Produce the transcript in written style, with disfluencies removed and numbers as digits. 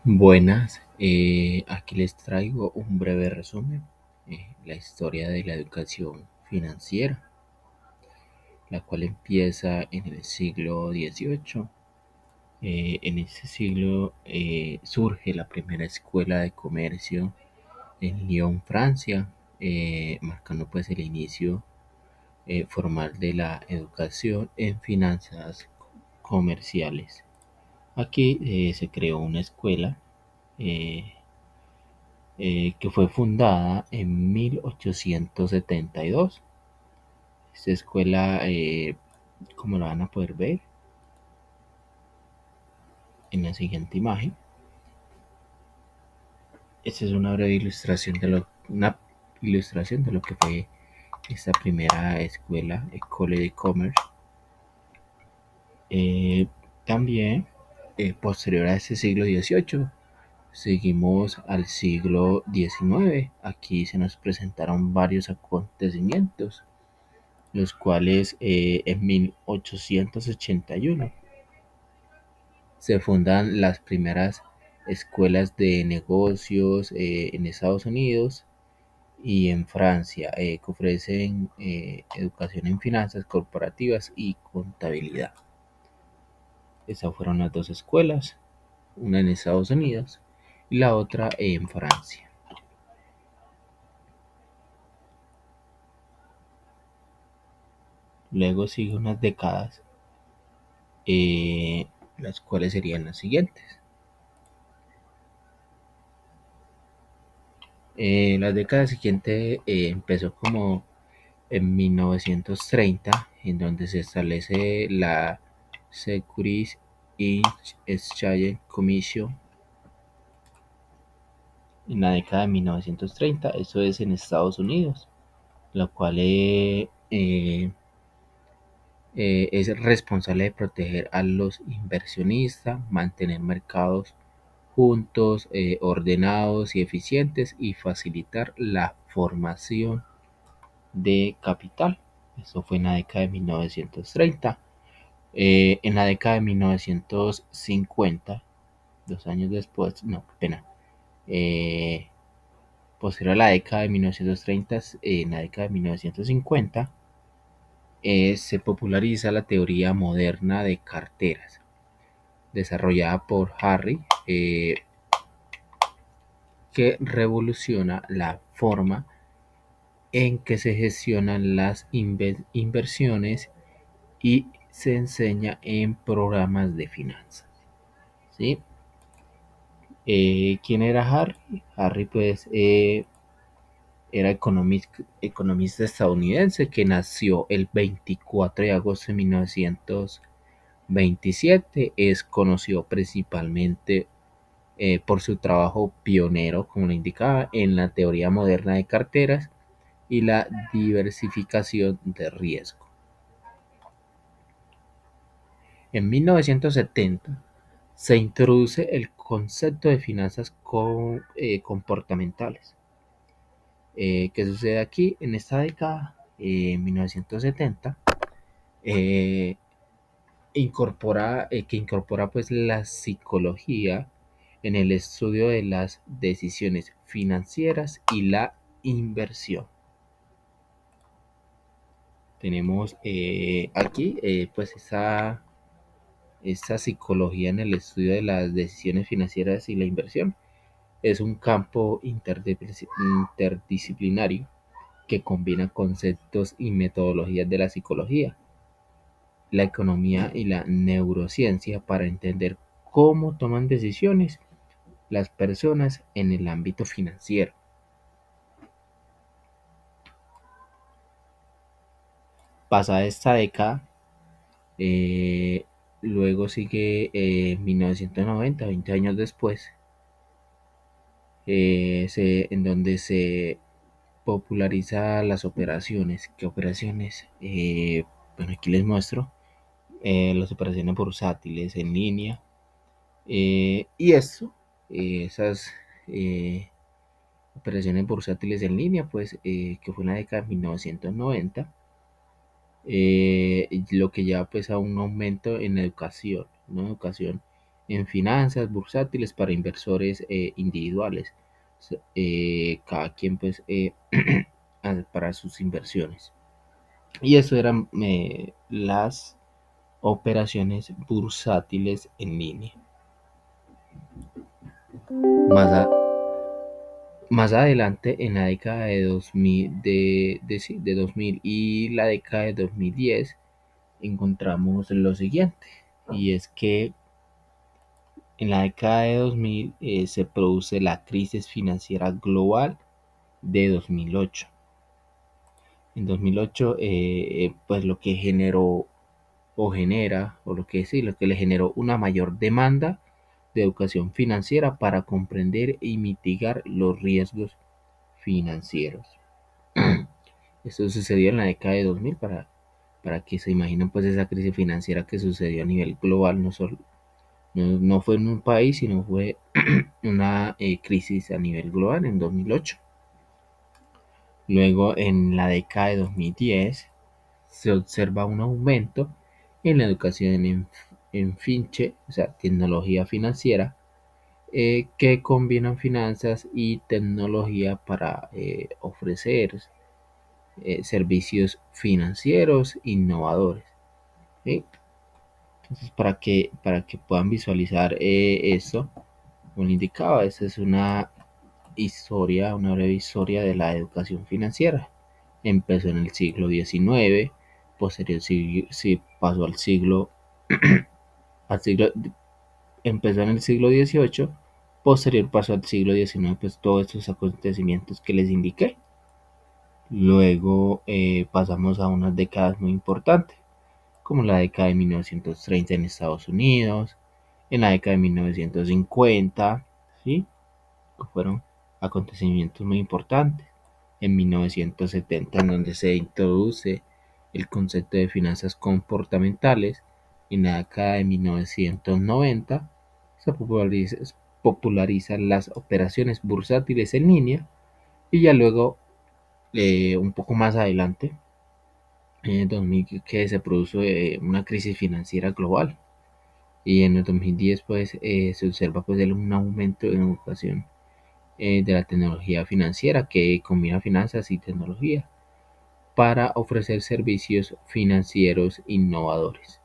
Buenas, aquí les traigo un breve resumen, la historia de la educación financiera, la cual empieza en el siglo XVIII. En ese siglo surge la primera escuela de comercio en Lyon, Francia, marcando pues el inicio formal de la educación en finanzas comerciales. Aquí se creó una escuela eh, que fue fundada en 1872. Esta escuela, como la van a poder ver en la siguiente imagen, esta es una ilustración de lo que fue esta primera escuela, École de Commerce. Eh, También, posterior a este siglo XVIII, seguimos al siglo XIX. Aquí se nos presentaron varios acontecimientos los cuales en 1881 se fundan las primeras escuelas de negocios en Estados Unidos y en Francia, que ofrecen educación en finanzas corporativas y contabilidad. Esas fueron las dos escuelas, una en Estados Unidos y la otra en Francia. Luego sigue unas décadas, eh, las cuales serían las siguientes. La década siguiente empezó como en 1930, en donde se establece la Securities and Exchange Commission. En la década de 1930, eso es en Estados Unidos, lo cual es responsable de proteger a los inversionistas, mantener mercados juntos, ordenados y eficientes y facilitar la formación de capital. Eso fue en la década de 1930. En la década de 1950, 2 años después, no, qué pena, eh, posterior a la década de 1930, en la década de 1950, se populariza la teoría moderna de carteras, desarrollada por Harry, que revoluciona la forma en que se gestionan las inversiones y se enseña en programas de finanzas. ¿Sí? ¿Quién era Harry? Harry pues era economista estadounidense que nació el 24 de agosto de 1927. Es conocido principalmente por su trabajo pionero, como lo indicaba, en la teoría moderna de carteras y la diversificación de riesgo. En 1970 se introduce el concepto de finanzas comportamentales. ¿Qué sucede aquí? En esta década, en 1970, eh, que incorpora pues la psicología en el estudio de las decisiones financieras y la inversión. Tenemos aquí pues esa psicología en el estudio de las decisiones financieras y la inversión. Es un campo interdisciplinario que combina conceptos y metodologías de la psicología, la economía y la neurociencia para entender cómo toman decisiones las personas en el ámbito financiero. Pasada esta década, eh, luego sigue 1990, 20 años después, en donde se populariza las operaciones. ¿Qué operaciones? Bueno, aquí les muestro las operaciones bursátiles en línea. Y esto, esas operaciones bursátiles en línea, pues que fue en la década de 1990, lo que lleva pues a un aumento en la educación, ¿no? Educación en finanzas bursátiles para inversores individuales. Cada quien pues para sus inversiones. Y eso eran las operaciones bursátiles en línea. Más, más adelante, en la década de 2000, sí, de 2000 y la década de 2010, encontramos lo siguiente, y es que en la década de 2000 se produce la crisis financiera global de 2008. En 2008, pues lo que generó o genera, o lo que sí, lo que le generó una mayor demanda de educación financiera para comprender y mitigar los riesgos financieros. Esto sucedió en la década de 2000 para que se imaginen pues esa crisis financiera que sucedió a nivel global, no fue en un país, sino fue una crisis a nivel global en 2008. Luego, en la década de 2010, se observa un aumento en la educación en finche, o sea, tecnología financiera, que combinan finanzas y tecnología para ofrecer servicios financieros innovadores. ¿Sí? Entonces, para que puedan visualizar esto, como le indicaba, esta es una breve historia de la educación financiera. Empezó en el siglo XIX, posterior pasó al siglo, empezó en el siglo XVIII, posterior pasó al siglo XIX, pues todos estos acontecimientos que les indiqué. Luego pasamos a unas décadas muy importantes, como la década de 1930 en Estados Unidos, en la década de 1950, ¿sí? Que fueron acontecimientos muy importantes. En 1970, en donde se introduce el concepto de finanzas comportamentales. En la década de 1990 se popularizan las operaciones bursátiles en línea, y ya luego, un poco más adelante, en el 2000, que se produjo una crisis financiera global, y en el 2010 pues se observa pues un aumento en educación de la tecnología financiera, que combina finanzas y tecnología para ofrecer servicios financieros innovadores.